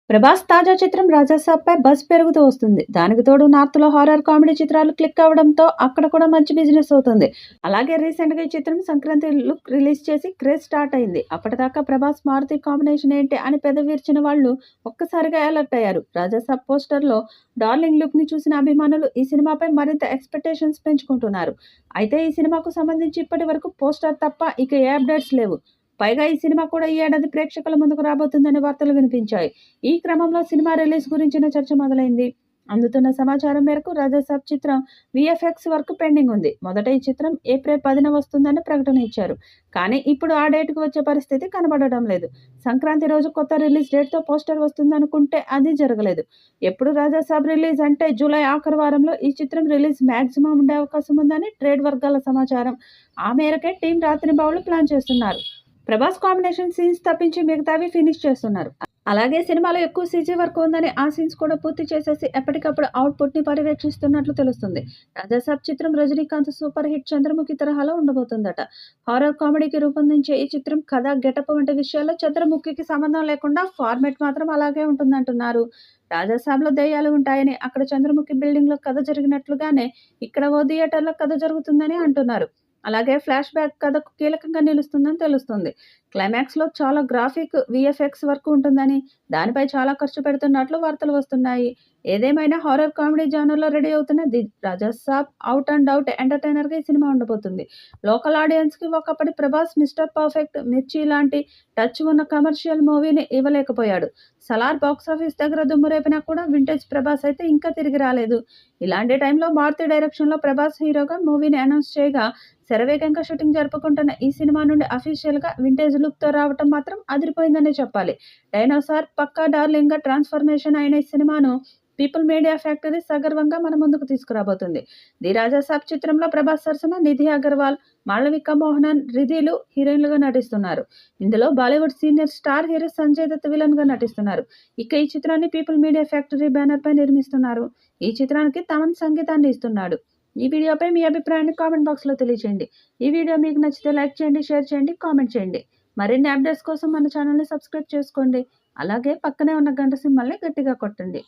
ప్రభాస్ తాజా చిత్రం 'రాజాసాబ్'పై బజ్ పెరుగుతూ వస్తుంది. దానికి తోడు నార్త్‌లో హారర్ కామెడీ చిత్రాలు క్లిక్ అవ్వడంతో అక్కడ కూడా మంచి బిజినెస్ అవుతుంది. అలాగే రీసెంట్‌గా ఈ చిత్రం సంక్రాంతి లుక్ రిలీజ్ చేసి క్రేజ్ స్టార్ట్ అయింది. అప్పటిదాకా ప్రభాస్, మారుతి కాంబినేషన్ ఏంటి అని పెదవిర్చిన వాళ్ళు ఒక్కసారిగా అలర్ట్ అయ్యారు. 'రాజాసాబ్' పోస్టర్‌లో డార్లింగ్ లుక్‌ని చూసిన అభిమానులు ఈ సినిమాపై మరింత ఎక్స్‌పెక్టేషన్స్ పెంచుకుంటున్నారు. అయితే ఈ సినిమాకు సంబంధించి ఇప్పటి వరకు పోస్టర్ తప్ప ఇక ఏ అప్డేట్స్ లేవు. పైగా ఈ సినిమా కూడా ఈ ఏడాది ప్రేక్షకుల ముందుకు రాబోతుందనే వార్తలు వినిపించాయి. ఈ క్రమంలో సినిమా రిలీజ్ గురించిన చర్చ మొదలైంది. అందుతున్న సమాచారం మేరకు 'రాజాసాబ్' చిత్రం వీఎఫ్ఎక్స్ వర్క్ పెండింగ్ ఉంది. మొదట ఈ చిత్రం ఏప్రిల్ 10న వస్తుందని ప్రకటన ఇచ్చారు. కానీ ఇప్పుడు ఆ డేట్‌కి వచ్చే పరిస్థితి కనబడడం లేదు. సంక్రాంతి రోజు కొత్త రిలీజ్ డేట్‌తో పోస్టర్ వస్తుందనుకుంటే అది జరగలేదు. ఎప్పుడు 'రాజాసాబ్' రిలీజ్ అంటే జూలై ఆఖరు వారంలో ఈ చిత్రం రిలీజ్ మాక్సిమం ఉండే అవకాశం ఉందని ట్రేడ్ వర్గాల సమాచారం. ఆ మేరకే టీం రాత్రింబవళ్లు ప్లాన్ చేస్తున్నారు. ప్రభాస్ కాంబినేషన్ సీన్స్ తప్పించి మిగతావి ఫినిష్ చేస్తున్నారు. అలాగే సినిమాలో ఎక్కువ సీజీ వర్క్ ఉందని ఆ సీన్స్ కూడా పూర్తి చేసేసి ఎప్పటికప్పుడు అవుట్‌పుట్‌ని పర్యవేక్షిస్తున్నట్లు తెలుస్తుంది. 'రాజాసాబ్' చిత్రం రజనీకాంత్ సూపర్ హిట్ 'చంద్రముఖి' తరహాలో ఉండబోతుందట. హారర్ కామెడీకి రూపొందించే ఈ చిత్రం కథ, గెటప్ వంటి విషయాల్లో 'చంద్రముఖి'కి సంబంధం లేకుండా ఫార్మాట్ మాత్రం అలాగే ఉంటుందంటున్నారు. 'రాజాసాబ్'లో దెయ్యాలు ఉంటాయని, అక్కడ 'చంద్రముఖి' బిల్డింగ్‌లో కథ జరిగినట్లుగానే ఇక్కడ ఓ థియేటర్‌లో కథ జరుగుతుందని అంటున్నారు. అలాగే ఫ్లాష్ బ్యాక్ కథకు కీలకంగా నిలుస్తుందని తెలుస్తుంది. క్లైమాక్స్‌లో చాలా గ్రాఫిక్, వీఎఫ్ఎక్స్ వర్క్ ఉంటుందని, దానిపై చాలా ఖర్చు పెడుతున్నట్లు వార్తలు వస్తున్నాయి. ఏదేమైనా హారర్ కామెడీ జానర్‌లో రెడీ అవుతున్న 'the Raja Saab' out and out ఎంటర్‌టైనర్‌గా ఈ సినిమా ఉండబోతుంది. లోకల్ ఆడియన్స్‌కి ఒకప్పటి ప్రభాస్ 'మిస్టర్ పర్ఫెక్ట్', 'మిర్చి' లాంటి టచ్ ఉన్న కమర్షియల్ మూవీని ఇవ్వలేకపోయాడు. 'సలార్' బాక్సాఫీస్ దగ్గర దుమ్ము రేపినా కూడా వింటేజ్ ప్రభాస్ అయితే ఇంకా తిరిగి రాలేదు. ఇలాంటి టైంలో మారుతి డైరెక్షన్‌లో ప్రభాస్ హీరోగా మూవీని అనౌన్స్ చేయగా శరవేగంగా షూటింగ్ జరుపుకుంటున్న ఈ సినిమా నుండి అఫీషియల్‌గా వింటేజ్ లుక్‌తో రావటం మాత్రం అదిరిపోయిందనే చెప్పాలి. డైనోసార్ పక్కా డార్లింగ్‌గా ట్రాన్స్‌ఫర్మేషన్ అయిన ఈ సినిమాను పీపుల్ మీడియా ఫ్యాక్టరీ సగర్వంగా మన ముందుకు తీసుకురాబోతుంది. 'ది రాజాసాబ్' చిత్రంలో ప్రభాస్ సరసన నిధి అగర్వాల్, మాళవిక మోహనన్, రిధీలు హీరోయిన్లుగా నటిస్తున్నారు. ఇందులో Bollywood senior star hero Sanjay Dutt విలన్‌గా నటిస్తున్నారు. ఇక ఈ చిత్రాన్ని పీపుల్ మీడియా ఫ్యాక్టరీ బ్యానర్‌పై నిర్మిస్తున్నారు. ఈ చిత్రానికి తమన్ సంగీతాన్ని ఇస్తున్నాడు. ఈ వీడియోపై మీ అభిప్రాయాన్ని కామెంట్ బాక్స్‌లో తెలియజేయండి. ఈ వీడియో మీకు నచ్చితే లైక్ చేయండి, షేర్ చేయండి, కామెంట్ చేయండి. మరిన్ని అప్డేట్స్ కోసం మన ఛానల్‌ని సబ్స్క్రైబ్ చేసుకోండి. అలాగే పక్కనే ఉన్న గంట సింబల్‌ని గట్టిగా కొట్టండి.